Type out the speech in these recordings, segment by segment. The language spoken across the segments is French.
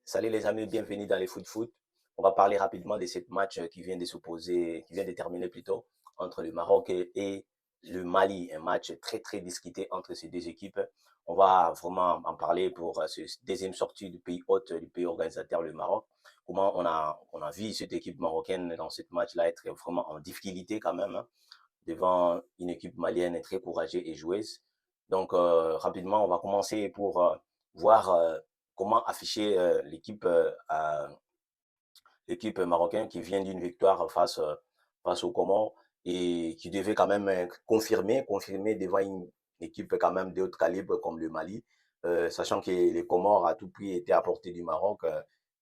Salut les amis, bienvenue dans les Foot Foot. On va parler rapidement de ce match qui vient de s'opposer, qui vient de terminer plutôt, entre le Maroc et le Mali. Un match très très discuté entre ces deux équipes. On va vraiment en parler pour cette deuxième sortie du pays hôte, du pays organisateur, le Maroc. Comment on a vu cette équipe marocaine dans ce match-là être vraiment en difficulté quand même, hein, devant une équipe malienne très courageuse et joueuse. Donc, rapidement, on va commencer pour voir comment afficher l'équipe marocaine qui vient d'une victoire face aux Comores et qui devait quand même confirmer devant une équipe quand même de haut calibre comme le Mali, sachant que les Comores à tout prix étaient à portée du Maroc.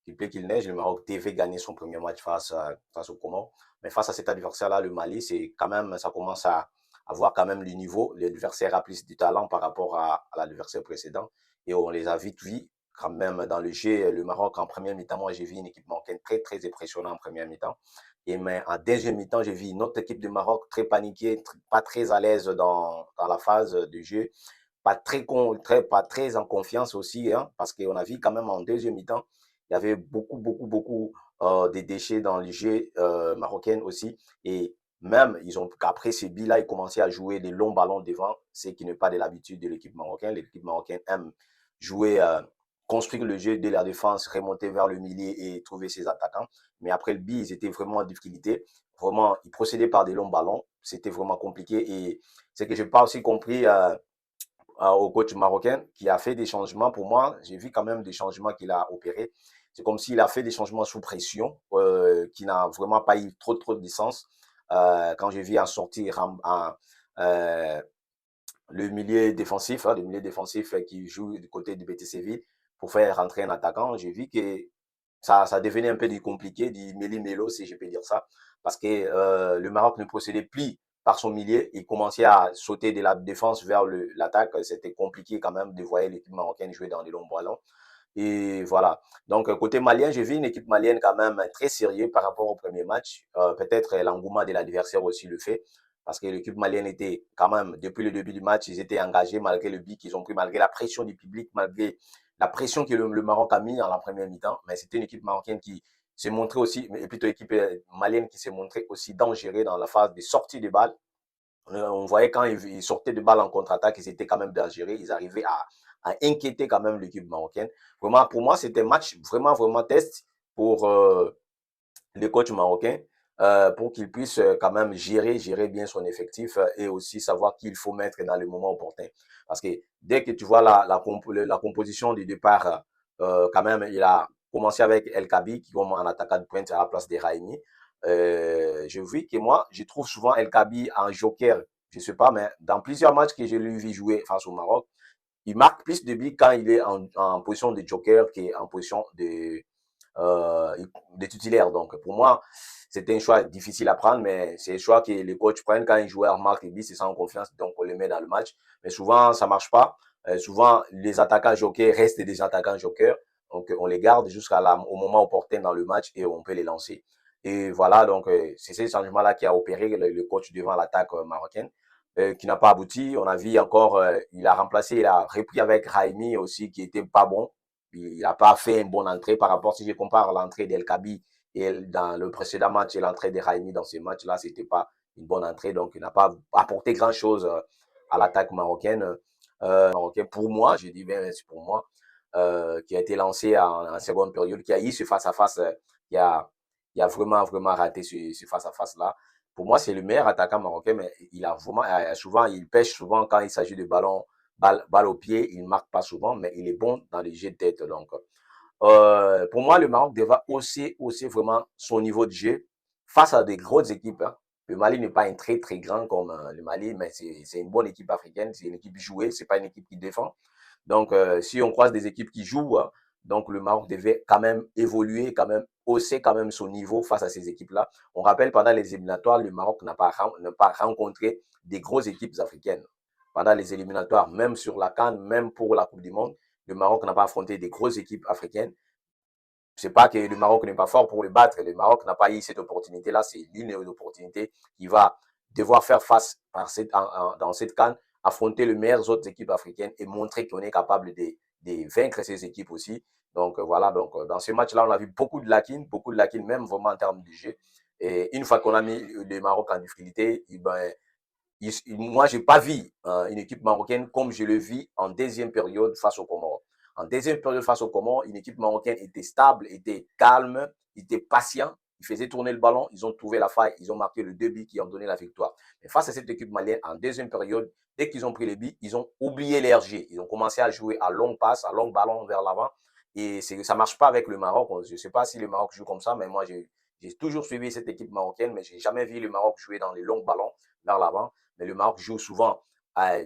Qu'il plaît qu'il neige, le Maroc devait gagner son premier match face aux Comores. Mais face à cet adversaire-là, le Mali, c'est quand même, ça commence à avoir quand même le niveau. L'adversaire a plus de talent par rapport à l'adversaire précédent. Et on les a vite vus quand même dans le jeu. Le Maroc en première mi-temps, moi j'ai vu une équipe marocaine très très impressionnante en première mi-temps. Et mais en deuxième mi-temps, j'ai vu une autre équipe de Maroc très paniquée, pas très à l'aise dans la phase de jeu, pas très en confiance aussi, hein, parce qu'on a vu quand même en deuxième mi-temps, il y avait beaucoup de déchets dans le jeu marocain aussi. Et même, après ces billes-là, ils commençaient à jouer des longs ballons devant, ce qui n'est pas de l'habitude de l'équipe marocaine. L'équipe marocaine aime jouer, construire le jeu de la défense, remonter vers le milieu et trouver ses attaquants. Mais après le but, ils étaient vraiment en difficulté. Vraiment, ils procédaient par des longs ballons. C'était vraiment compliqué. Et c'est que je n'ai pas aussi compris au coach marocain qui a fait des changements. Pour moi, j'ai vu quand même des changements qu'il a opérés. C'est comme s'il a fait des changements sous pression, qui n'a vraiment pas eu trop de sens. Quand j'ai vu en sortir le milieu défensif, hein, le milieu défensif qui joue du côté du BT Séville pour faire rentrer un attaquant, j'ai vu que ça devenait un peu compliqué, du méli-mélo, si je peux dire ça, parce que le Maroc ne procédait plus par son milieu, il commençait à sauter de la défense vers l'attaque, c'était compliqué quand même de voir l'équipe marocaine jouer dans les longs ballons. Et voilà. Donc, côté malien, j'ai vu une équipe malienne quand même très sérieuse par rapport au premier match. Peut-être l'engouement de l'adversaire aussi le fait. Parce que l'équipe malienne était quand même, depuis le début du match, ils étaient engagés malgré le but qu'ils ont pris, malgré la pression du public, malgré la pression que le Maroc a mis dans la première mi-temps. Mais c'était une équipe marocaine qui s'est montrée aussi, et plutôt équipe malienne qui s'est montrée aussi dangereuse dans la phase de sortie de balle. On voyait quand ils sortaient de balles en contre-attaque, ils étaient quand même dangereux. Ils arrivaient à inquiéter quand même l'équipe marocaine. Vraiment, pour moi, c'était un match vraiment test pour le coach marocain, pour qu'il puisse quand même gérer bien son effectif et aussi savoir qui il faut mettre dans le moment opportun. Parce que dès que tu vois la composition du départ, quand même, il a commencé avec El Kabi qui comme en attaquant de pointe à la place de Raimi. Je vois que moi, je trouve souvent El Kabi en joker. Je sais pas, mais dans plusieurs matchs que je lui ai vu jouer face au Maroc, il marque plus de buts quand il est en position de joker qu'en position de titulaire. Donc, pour moi, c'était un choix difficile à prendre, mais c'est un choix que les coachs prennent quand un joueur marque les buts, c'est sans confiance, donc on le met dans le match. Mais souvent, ça marche pas. Souvent, les attaquants jokers restent des attaquants jokers. Donc, on les garde jusqu'au moment opportun dans le match et on peut les lancer. Et voilà, donc, c'est ce changement-là qui a opéré le coach devant l'attaque marocaine, qui n'a pas abouti. On a vu encore, il a remplacé, il a repris avec Raimi aussi, qui était pas bon. Il n'a pas fait une bonne entrée par rapport, si je compare l'entrée d'El Kabi et dans le précédent match et l'entrée de Raimi dans ce match-là, c'était pas une bonne entrée. Donc, il n'a pas apporté grand-chose à l'attaque marocaine. Pour moi, je dis bien, c'est pour moi, qui a été lancé en seconde période, qui a eu ce face-à-face, qui a vraiment raté ce face-à-face-là. Pour moi, c'est le meilleur attaquant marocain, mais il a vraiment, souvent, il pêche souvent quand il s'agit de ballon, balle au pied, il ne marque pas souvent, mais il est bon dans les jeux de tête. Donc, pour moi, le Maroc devra hausser vraiment son niveau de jeu face à des grosses équipes, hein. Le Mali n'est pas un très grand comme le Mali, mais c'est une bonne équipe africaine, c'est une équipe jouée, c'est pas une équipe qui défend. Donc, si on croise des équipes qui jouent, hein, donc le Maroc devait quand même évoluer, quand même hausser quand même son niveau face à ces équipes-là. On rappelle, pendant les éliminatoires, le Maroc n'a pas rencontré des grosses équipes africaines. Pendant les éliminatoires, même sur la CAN, même pour la Coupe du Monde, le Maroc n'a pas affronté des grosses équipes africaines. C'est pas que le Maroc n'est pas fort pour le battre. Le Maroc n'a pas eu cette opportunité-là. C'est l'une des opportunités qui va devoir faire face dans cette CAN, affronter les meilleures autres équipes africaines et montrer qu'on est capable de vaincre ces équipes aussi. Donc voilà, donc dans ce match-là, on a vu beaucoup de lacunes même vraiment en termes de jeu. Et une fois qu'on a mis le Maroc en difficulté, ben, moi, je n'ai pas vu une équipe marocaine comme je le vis en deuxième période face aux Comores. En deuxième période face aux Comores, une équipe marocaine était stable, était calme, était patient. Ils faisaient tourner le ballon, ils ont trouvé la faille, ils ont marqué le 2 buts qui ont donné la victoire. Mais face à cette équipe malienne, en deuxième période, dès qu'ils ont pris les buts, ils ont oublié l'RG. Ils ont commencé à jouer à longue passe, à long ballon vers l'avant. Et ça ne marche pas avec le Maroc. Je ne sais pas si le Maroc joue comme ça, mais moi, j'ai toujours suivi cette équipe marocaine, mais je n'ai jamais vu le Maroc jouer dans les longs ballons vers l'avant. Mais le Maroc joue souvent à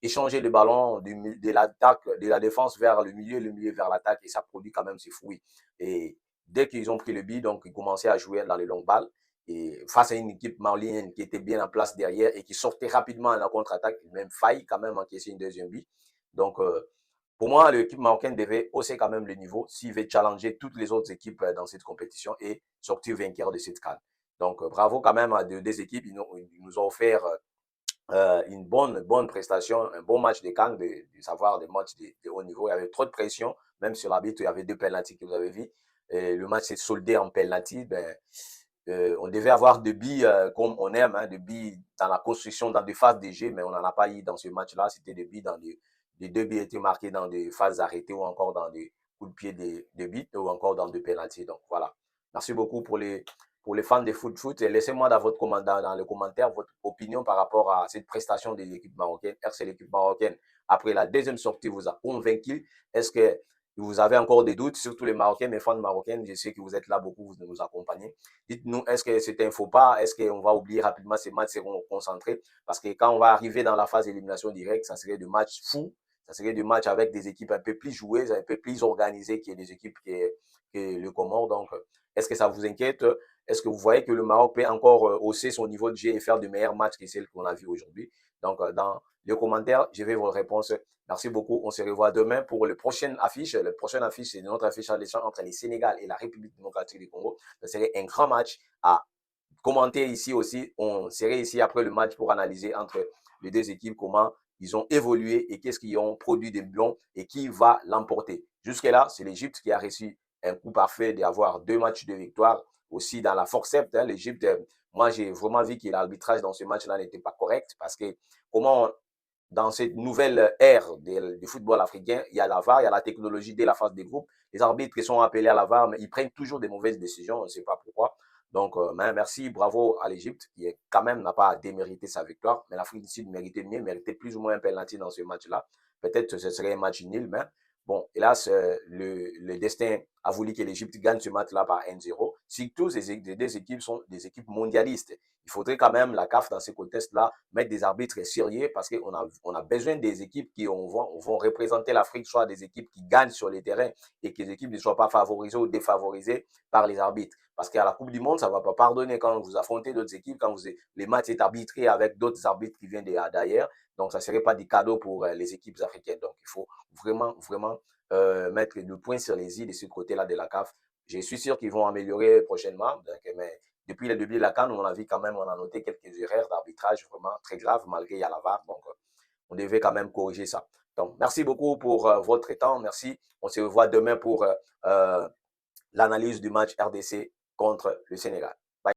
échanger le ballon de l'attaque, de la défense vers le milieu vers l'attaque, et ça produit quand même ses fruits. Et dès qu'ils ont pris le but, donc ils commençaient à jouer dans les longues balles. Et face à une équipe malienne qui était bien en place derrière et qui sortait rapidement à la contre-attaque, il même failli quand même encaisser une deuxième but. Donc, pour moi, l'équipe marocaine devait hausser quand même le niveau s'il veut challenger toutes les autres équipes dans cette compétition et sortir vainqueur de cette CAN. Donc, bravo quand même à deux équipes. Ils nous ont offert une bonne prestation, un bon match de CAN, de savoir des matchs de haut niveau. Il y avait trop de pression, même sur l'arbitre, il y avait 2 pénaltys que vous avez vu. Et le match s'est soldé en pénalty. Ben, on devait avoir des billes comme on aime, des billes dans la construction, dans des phases de jeu, mais on n'en a pas eu dans ce match-là. C'était des billes dans les 2 billes étaient marqués dans des phases arrêtées ou encore dans des coups de pied de billes ou encore dans des pénaltys. Donc voilà. Merci beaucoup pour les fans de foot. Et laissez-moi dans dans le commentaire votre opinion par rapport à cette prestation des équipes marocaines. Est-ce que l'équipe marocaine, après la deuxième sortie, vous a convaincu? Est-ce que vous avez encore des doutes, surtout les Marocains, mes fans marocains, je sais que vous êtes là beaucoup, vous nous accompagnez. Dites-nous, est-ce que c'était un faux pas? Est-ce qu'on va oublier rapidement ces matchs, seront concentrés? Parce que quand on va arriver dans la phase d'élimination directe, ça serait des matchs fous. Ça serait des matchs avec des équipes un peu plus joueuses, un peu plus organisées que les équipes que le Comore. Donc, est-ce que ça vous inquiète? Est-ce que vous voyez que le Maroc peut encore hausser son niveau de jeu et faire de meilleurs matchs que celles qu'on a vues aujourd'hui? Donc, dans les commentaires, je vais vos réponses. Merci beaucoup. On se revoit demain pour le prochain affiche. Le prochain affiche, c'est notre affiche à l'échange entre les Sénégal et la République démocratique du Congo. Ce serait un grand match à commenter ici aussi. On serait ici après le match pour analyser entre les deux équipes comment ils ont évolué et qu'est-ce qu'ils ont produit de bon et qui va l'emporter. Jusque-là, c'est l'Égypte qui a reçu un coup parfait d'avoir 2 matchs de victoire. Aussi dans la forceps, l'Égypte, moi j'ai vraiment vu que l'arbitrage dans ce match-là n'était pas correct parce que comment dans cette nouvelle ère du football africain, il y a la VAR, il y a la technologie dès la phase des groupes. Les arbitres qui sont appelés à la VAR, mais ils prennent toujours des mauvaises décisions, on ne sait pas pourquoi. Donc, merci, bravo à l'Égypte, qui quand même n'a pas démérité sa victoire, mais l'Afrique du Sud méritait mieux, méritait plus ou moins un penalty dans ce match-là. Peut-être que ce serait un match nul, mais bon, hélas, le destin a voulu que l'Égypte gagne ce match-là par 1-0. Surtout, ces deux équipes sont des équipes mondialistes. Il faudrait quand même, la CAF, dans ce contexte-là, mettre des arbitres sérieux parce qu'on a besoin des équipes qui vont représenter l'Afrique, soit des équipes qui gagnent sur les terrains et que les équipes ne soient pas favorisées ou défavorisées par les arbitres. Parce qu'à la Coupe du Monde, ça ne va pas pardonner quand vous affrontez d'autres équipes, quand les matchs sont arbitrés avec d'autres arbitres qui viennent d'ailleurs. Donc, ça ne serait pas des cadeaux pour les équipes africaines. Donc, il faut vraiment mettre le point sur les i de ce côté-là de la CAF. Je suis sûr qu'ils vont améliorer prochainement. Donc, mais depuis le début de la CAN, on a vu quand même, on a noté quelques erreurs d'arbitrage vraiment très graves, malgré il y a la VAR. Donc, on devait quand même corriger ça. Donc, merci beaucoup pour votre temps. Merci. On se revoit demain pour l'analyse du match RDC contre le Sénégal.